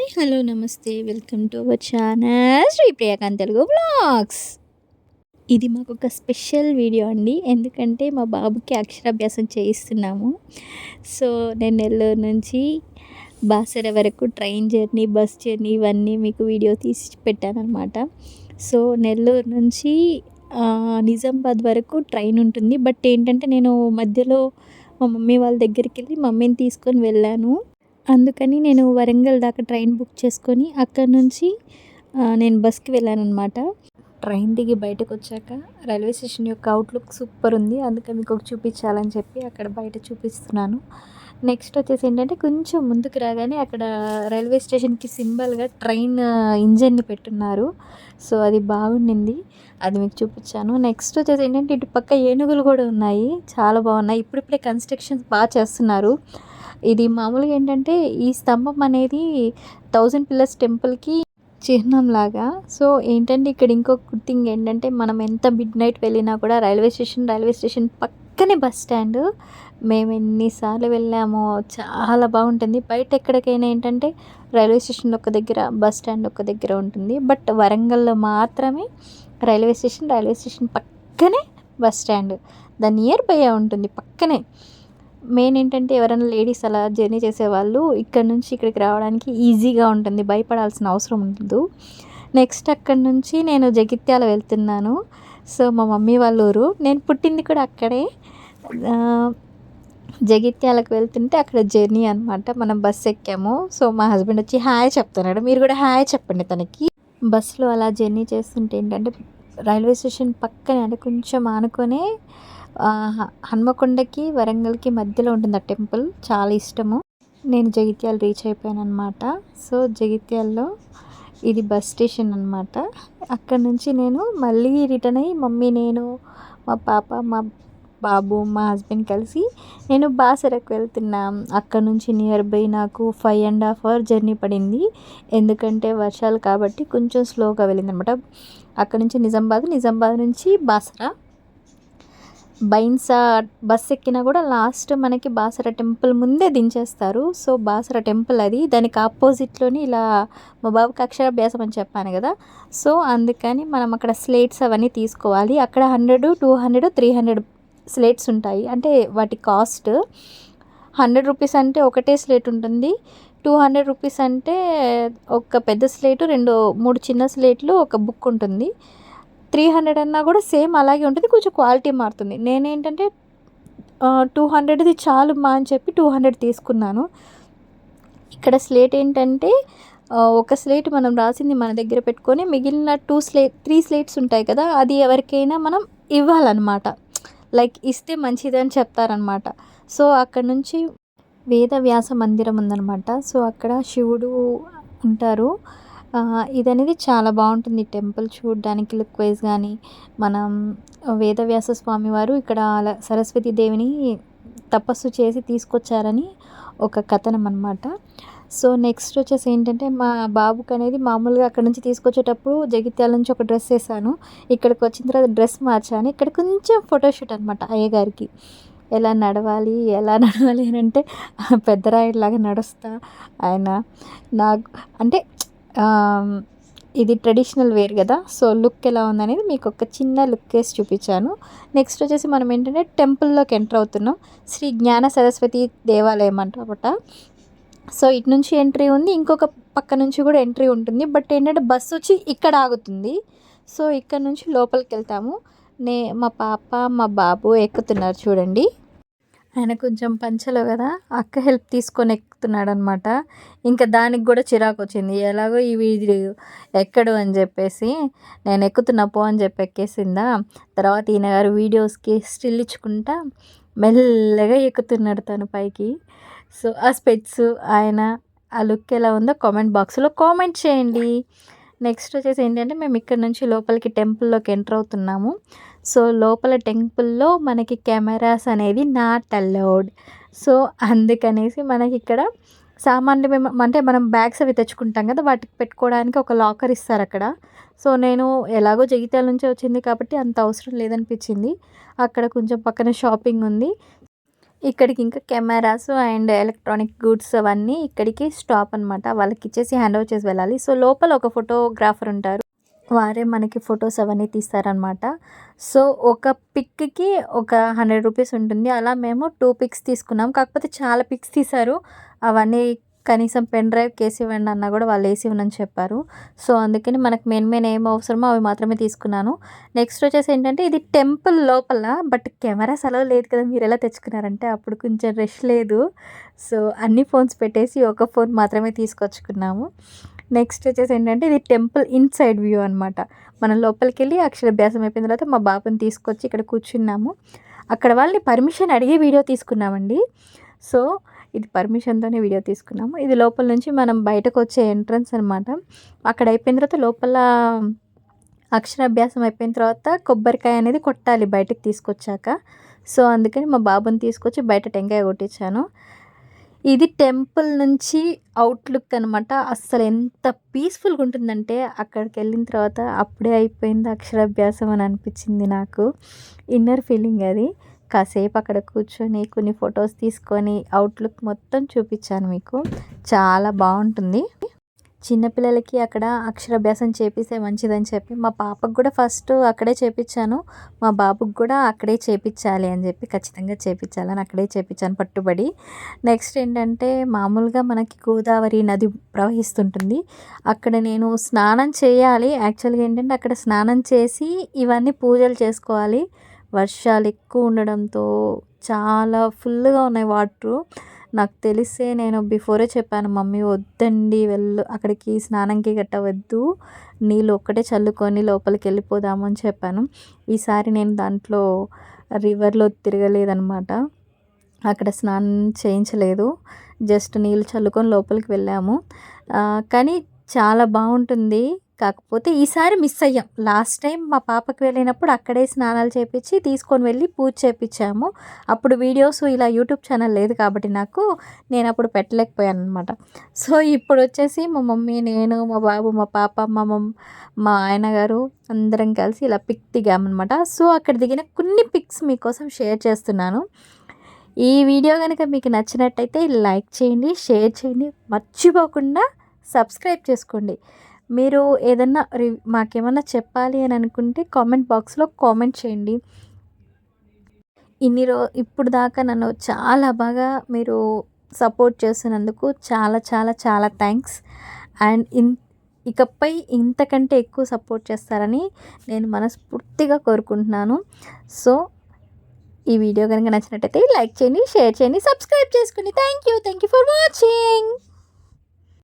Hi hello namaste welcome to our channel Sri Priyakanth Telugu vlogs. ఇది మాకు ఒక స్పెషల్ వీడియో అండి, ఎందుకంటే మా బాబుకి అక్షరాభ్యాసం చేయిస్తున్నాము. సో నేను నెల్లూరు నుంచి బాసర వరకు ట్రైన్ జర్నీ, బస్ జర్నీ ఇవన్నీ మీకు వీడియో తీసి పెట్టానమాట. సో నెల్లూరు నుంచి నిజామాబాద్ వరకు ట్రైన్ ఉంటుంది. బట్ ఏంటంటే నేను మధ్యలో మా మమ్మీ వాళ్ళ దగ్గరికి వెళ్ళి మమ్మీని తీసుకొని వెళ్ళాను. అందుకని నేను వరంగల్ దాకా ట్రైన్ బుక్ చేసుకొని అక్కడి నుంచి నేను బస్కి వెళ్ళానమాట. ట్రైన్ దిగి బయటకు వచ్చాక రైల్వే స్టేషన్ యొక్క అవుట్లుక్ సూపర్ ఉంది, అందుకని మీకు చూపించాలని చెప్పి అక్కడ బయట చూపిస్తున్నాను. నెక్స్ట్ వచ్చేసి ఏంటంటే కొంచెం ముందుకు రాగానే అక్కడ రైల్వే స్టేషన్కి సింబల్గా ట్రైన్ ఇంజన్ని పెట్టున్నారు. సో అది బాగుండింది, అది మీకు చూపించాను. నెక్స్ట్ వచ్చేసి ఏంటంటే ఇటు పక్క ఏనుగులు కూడా ఉన్నాయి, చాలా బాగున్నాయి. ఇప్పుడిప్పుడే కన్స్ట్రక్షన్స్ బాగా చేస్తున్నారు. ఇది మామూలుగా ఏంటంటే ఈ స్తంభం అనేది 1000 పిల్లర్స్ టెంపుల్కి చిహ్నం లాగా. సో ఏంటంటే ఇక్కడ ఇంకొక థింగ్ ఏంటంటే మనం ఎంత మిడ్ నైట్ వెళ్ళినా కూడా రైల్వే స్టేషన్ పక్కనే బస్ స్టాండ్. మేము ఎన్నిసార్లు వెళ్ళామో, చాలా బాగుంటుంది. బయట ఎక్కడికైనా ఏంటంటే రైల్వే స్టేషన్ ఒక దగ్గర, బస్ స్టాండ్ ఒక దగ్గర ఉంటుంది. బట్ వరంగల్లో మాత్రమే రైల్వే స్టేషన్ పక్కనే బస్ స్టాండ్, దాని నియర్ బై ఉంటుంది పక్కనే. మెయిన్ ఏంటంటే ఎవరైనా లేడీస్ అలా జర్నీ చేసేవాళ్ళు ఇక్కడ నుంచి ఇక్కడికి రావడానికి ఈజీగా ఉంటుంది, భయపడాల్సిన అవసరం ఉండదు. నెక్స్ట్ అక్కడి నుంచి నేను జగిత్యాల వెళ్తున్నాను. సో మా మమ్మీ వాళ్ళ ఊరు, నేను పుట్టింది కూడా అక్కడే. జగిత్యాలకు వెళ్తుంటే అక్కడ జర్నీ అనమాట, మనం బస్సు ఎక్కాము. సో మా హస్బెండ్ వచ్చి హాయ్ చెప్తున్నాడు, మీరు కూడా హాయ్ చెప్పండి తనకి. బస్సులో అలా జర్నీ చేస్తుంటే ఏంటంటే రైల్వే స్టేషన్ పక్కనే, అంటే కొంచెం ఆనుకొనే హన్మకొండకి వరంగల్కి మధ్యలో ఉంటుంది ఆ టెంపుల్, చాలా ఇష్టము. నేను జగిత్యాల రీచ్ అయిపోయాను అనమాట. సో జగిత్యాల్లో ఇది బస్ స్టేషన్ అనమాట. అక్కడ నుంచి నేను మళ్ళీ రిటర్న్ అయ్యి మమ్మీ, నేను, మా పాప, మా బాబు, మా హస్బెండ్ కలిసి నేను బాసరకు వెళ్తున్నాం. అక్కడ నుంచి నియర్ బై నాకు 5.5 hours జర్నీ పడింది, ఎందుకంటే వర్షాలు కాబట్టి కొంచెం స్లోగా వెళ్ళింది అనమాట. అక్కడ నుంచి నిజామాబాద్ నుంచి బాసర. బైన్సా బస్ ఎక్కినా కూడా లాస్ట్ మనకి బాసర టెంపుల్ ముందే దించేస్తారు. సో బాసర టెంపుల్ అది, దానికి ఆపోజిట్లోని ఇలా మా బాబుకి అక్షరాభ్యాసం అని చెప్పాను కదా. సో అందుకని మనం అక్కడ స్లేట్స్ అవన్నీ తీసుకోవాలి. అక్కడ 100, 200, 300 స్లేట్స్ ఉంటాయి. అంటే వాటి కాస్ట్ 100 రూపీస్ అంటే ఒకటే స్లేట్ ఉంటుంది, 200 రూపీస్ అంటే ఒక పెద్ద స్లేటు, 3 చిన్న స్లేట్లు, ఒక బుక్ ఉంటుంది. 300 అన్నా కూడా సేమ్ అలాగే ఉంటుంది, కొంచెం క్వాలిటీ మారుతుంది. నేనేంటంటే 200ది చాలు మా అని చెప్పి 200 తీసుకున్నాను. ఇక్కడ స్లేట్ ఏంటంటే ఒక స్లేట్ మనం రాసింది మన దగ్గర పెట్టుకొని మిగిలిన 3 స్లేట్స్ ఉంటాయి కదా, అది ఎవరికైనా మనం ఇవ్వాలన్నమాట. లైక్ ఇస్తే మంచిదని చెప్తారనమాట. సో అక్కడ నుంచి వేదవ్యాస మందిరం ఉందన్నమాట. సో అక్కడ శివుడు ఉంటారు. ఇది అనేది చాలా బాగుంటుంది టెంపుల్ చూడడానికి, లుక్ వైజ్ కానీ. మనం వేదవ్యాస స్వామి వారు ఇక్కడ సరస్వతి దేవిని తపస్సు చేసి తీసుకొచ్చారని ఒక కథనం అనమాట. సో నెక్స్ట్ వచ్చేసి ఏంటంటే మా బాబుకి అనేది మామూలుగా అక్కడ నుంచి తీసుకొచ్చేటప్పుడు జగిత్యాల నుంచి ఒక డ్రెస్ వేసాను, ఇక్కడికి వచ్చిన తర్వాత డ్రెస్ మార్చాను. ఇక్కడ కొంచెం ఫోటోషూట్ అనమాట అయ్యగారికి. ఎలా నడవాలి అని అంటే పెద్దరాయుడిలాగా నడుస్తా ఆయన. నాకు అంటే ఇది ట్రెడిషనల్ వేర్ కదా, సో లుక్ ఎలా ఉందనేది మీకు ఒక చిన్న లుక్ వేసి చూపించాను. నెక్స్ట్ వచ్చేసి మనం ఏంటంటే టెంపుల్లోకి ఎంటర్ అవుతున్నాం. శ్రీ జ్ఞాన సరస్వతి దేవాలయం అంటారన్నమాట. సో ఇటు నుంచి ఎంట్రీ ఉంది, ఇంకొక పక్క నుంచి కూడా ఎంట్రీ ఉంటుంది. బట్ ఏంటంటే బస్సు వచ్చి ఇక్కడ ఆగుతుంది. సో ఇక్కడ నుంచి లోపలికి వెళ్తాము. మా పాప, మా బాబు ఎక్కుతున్నారు చూడండి. ఆయన కొంచెం పంచలో కదా, అక్క హెల్ప్ తీసుకొని ఎక్కుతున్నాడు అనమాట. ఇంకా దానికి కూడా చిరాకు వచ్చింది, ఎలాగో ఈ వీధి ఎక్కడు అని చెప్పేసి నేను ఎక్కుతున్నా పో అని చెప్పి ఎక్కేసిందా. తర్వాత ఈయన గారు వీడియోస్కి స్టిల్ ఇచ్చుకుంటా మెల్లగా ఎక్కుతున్నాడు తను పైకి. సో ఆ స్పెట్స్, ఆయన ఆ లుక్ ఎలా ఉందో కామెంట్ బాక్స్లో కామెంట్ చేయండి. నెక్స్ట్ వచ్చేసి ఏంటంటే మేము ఇక్కడ నుంచి లోపలికి టెంపుల్లోకి ఎంటర్ అవుతున్నాము. సో లోపల టెంపుల్లో మనకి కెమెరాస్ అనేది నాట్ అలౌడ్. సో అందుకనేసి మనకి ఇక్కడ సామాన్లు అంటే మనం బ్యాగ్స్ అవి తెచ్చుకుంటాం కదా, వాటికి పెట్టుకోవడానికి ఒక లాకర్ ఇస్తారు అక్కడ. సో నేను ఎలాగో జగిత్యాల నుంచే వచ్చింది కాబట్టి అంత అవసరం లేదనిపించింది. అక్కడ కొంచెం పక్కన షాపింగ్ ఉంది. ఇక్కడికి ఇంకా కెమెరాస్ అండ్ ఎలక్ట్రానిక్ గూడ్స్ అవన్నీ ఇక్కడికి స్టాప్ అనమాట. వాళ్ళకి ఇచ్చేసి హ్యాండ్ ఓవర్ చేసి వెళ్ళాలి. సో లోపల ఒక ఫోటోగ్రాఫర్ ఉంటారు. వారే మనకి ఫొటోస్ అవన్నీ తీస్తారనమాట. సో ఒక పిక్‌కి ఒక 100 రూపీస్ ఉంటుంది. అలా మేము 2 పిక్స్ తీసుకున్నాం. కాకపోతే చాలా పిక్స్ తీశారు. అవన్నీ కనీసం పెన్ డ్రైవ్‌కేసి ఇవ్వండి అన్నా కూడా వాళ్ళు ఏసి ఇవ్వనని చెప్పారు. సో అందుకని మనకు మెయిన్ ఏమి అవసరమో అవి మాత్రమే తీసుకున్నాను. నెక్స్ట్ వచ్చేసి ఏంటంటే ఇది టెంపుల్ లోపల. బట్ కెమెరాస్ అలౌ లేదు కదా! మీరెలా తెచ్చుకున్నారంటే అప్పుడు కొంచెం రష్ లేదు. సో అన్ని ఫోన్స్ పెట్టేసి ఒక ఫోన్ మాత్రమే తీసుకొచ్చుకున్నాము. నెక్స్ట్ వచ్చేసి ఏంటంటే ఇది టెంపుల్ ఇన్‌సైడ్ వ్యూ అనమాట. మనం లోపలికెళ్ళి అక్షరాభ్యాసం అయిపోయిన తర్వాత మా బాబుని తీసుకొచ్చి ఇక్కడ కూర్చున్నాము. అక్కడ వాళ్ళని పర్మిషన్ అడిగి వీడియో తీసుకున్నామండి. సో ఇది పర్మిషన్‌తోనే వీడియో తీసుకున్నాము. ఇది లోపల నుంచి మనం బయటకొచ్చే ఎంట్రన్స్ అనమాట. అక్కడ అయిపోయిన తర్వాత లోపల అక్షరాభ్యాసం అయిపోయిన తర్వాత కొబ్బరికాయ అనేది కొట్టాలి బయటకి తీసుకొచ్చాక. సో అందుకని మా బాబుని తీసుకొచ్చి బయట టెంకాయ కొట్టించాను. ఇది టెంపుల్ నుంచి అవుట్‌లుక్ అనమాట. అస్సలు ఎంత పీస్‌ఫుల్‌గా ఉంటుందంటే అక్కడికెళ్ళిన తర్వాత అప్పుడే అయిపోయింది అక్షరాభ్యాసం అని అనిపించింది నాకు. ఇన్నర్ ఫీలింగ్ అది. కాసేపు అక్కడ కూర్చొని కొన్ని ఫొటోస్ తీసుకొని అవుట్‌లుక్ మొత్తం చూపించాను మీకు. చాలా బావుంటుంది. చిన్నపిల్లలకి అక్కడ అక్షరాభ్యాసం చేపిస్తే మంచిదని చెప్పి మా పాపకు కూడా ఫస్ట్ అక్కడే చేపించాను. మా బాబుకి కూడా అక్కడే చేపించాలి అని చెప్పి ఖచ్చితంగా చేపించాలని అక్కడే చేపించాను పట్టుబడి. నెక్స్ట్ ఏంటంటే మామూలుగా మనకి గోదావరి నది ప్రవహిస్తుంటుంది. అక్కడ నేను స్నానం చేయాలి. యాక్చువల్‌గా ఏంటంటే అక్కడ స్నానం చేసి ఇవన్నీ పూజలు చేసుకోవాలి. వర్షాలు ఎక్కువ ఉండడంతో చాలా ఫుల్‌గా ఉన్నాయి వాటరు. నాకు తెలిసే నేను బిఫోరే చెప్పాను మమ్మీ వద్దండి అక్కడికి స్నానంకి గట్టా వద్దు. నీళ్ళు ఒక్కటే చల్లుకొని లోపలికి వెళ్ళిపోదాము అని చెప్పాను. ఈసారి నేను దాంట్లో రివర్‌లో తిరగలేదనమాట. అక్కడ స్నానం చేయించలేదు. జస్ట్ నీళ్ళు చల్లుకొని లోపలికి వెళ్ళాము. కానీ చాలా బావుంటుంది. కాకపోతే ఈసారి మిస్ అయ్యాం. లాస్ట్ టైం మా పాపకి వెళ్ళినప్పుడు అక్కడే స్నానాలు చేపించి తీసుకొని వెళ్ళి పూజ చేపించాము. అప్పుడు వీడియోస్ ఇలా యూట్యూబ్ ఛానల్ లేదు కాబట్టి నేను అప్పుడు పెట్టలేకపోయాననమాట. సో ఇప్పుడు వచ్చేసి మా మమ్మీ, నేను, మా బాబు, మా పాప, మా ఆయన గారు అందరం కలిసి ఇలా పిక్ దిగామనమాట. సో అక్కడ దిగిన కొన్ని పిక్స్ మీకోసం షేర్ చేస్తున్నాను. ఈ వీడియో కనుక మీకు నచ్చినట్టయితే లైక్ చేయండి, షేర్ చేయండి, మర్చిపోకుండా సబ్స్క్రైబ్ చేసుకోండి. మీరు ఏదన్నా మాకేమన్నా చెప్పాలి అని అనుకుంటే కామెంట్ బాక్స్‌లో కామెంట్ చేయండి. ఇప్పుడు దాకా నన్ను చాలా బాగా మీరు సపోర్ట్ చేస్తున్నందుకు చాలా చాలా చాలా థ్యాంక్స్. అండ్ ఇకపై ఇంతకంటే ఎక్కువ సపోర్ట్ చేస్తారని నేను మనస్ఫూర్తిగా కోరుకుంటున్నాను. సో ఈ వీడియో కనుక నచ్చినట్టయితే లైక్ చేయండి, షేర్ చేయండి, సబ్స్క్రైబ్ చేసుకోండి. Thank you for watching.